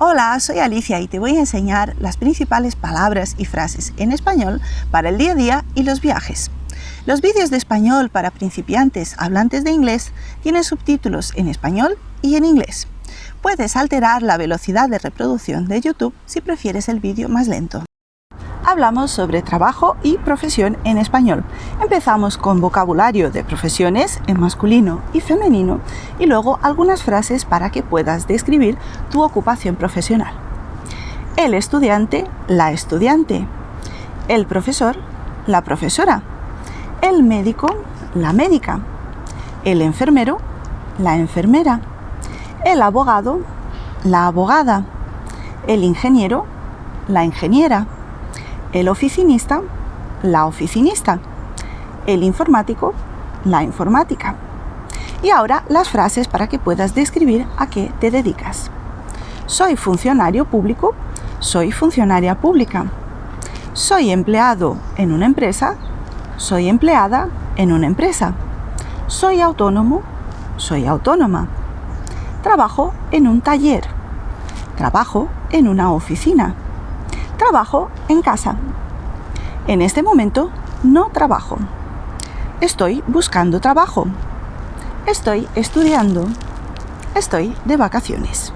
Hola, soy Alicia y te voy a enseñar las principales palabras y frases en español para el día a día y los viajes. Los vídeos de español para principiantes hablantes de inglés tienen subtítulos en español y en inglés. Puedes alterar la velocidad de reproducción de YouTube si prefieres el vídeo más lento. Hablamos sobre trabajo y profesión en español. Empezamos con vocabulario de profesiones en masculino y femenino y luego algunas frases para que puedas describir tu ocupación profesional. El estudiante, la estudiante. El profesor, la profesora. El médico, la médica. El enfermero, la enfermera. El abogado, la abogada. El ingeniero, la ingeniera. El oficinista, la oficinista. El informático, la informática. Y ahora las frases para que puedas describir a qué te dedicas. Soy funcionario público, soy funcionaria pública. Soy empleado en una empresa, soy empleada en una empresa. Soy autónomo, soy autónoma. Trabajo en un taller. Trabajo en una oficina. Trabajo en casa. En este momento no trabajo. Estoy buscando trabajo. Estoy estudiando. Estoy de vacaciones.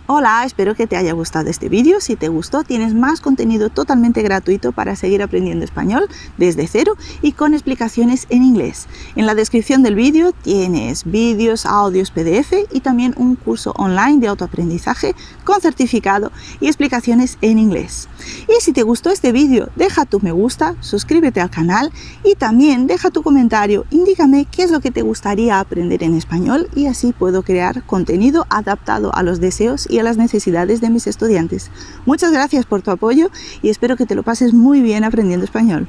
Hola, espero que te haya gustado este vídeo. Si te gustó, tienes más contenido totalmente gratuito para seguir aprendiendo español desde cero y con explicaciones en inglés. En la descripción del vídeo tienes vídeos, audios, PDF y también un curso online de autoaprendizaje con certificado y explicaciones en inglés. Y si te gustó este vídeo, deja tu me gusta, suscríbete al canal y también deja tu comentario. Indícame qué es lo que te gustaría aprender en español y así puedo crear contenido adaptado a los deseos y a las necesidades de mis estudiantes. Muchas gracias por tu apoyo y espero que te lo pases muy bien aprendiendo español.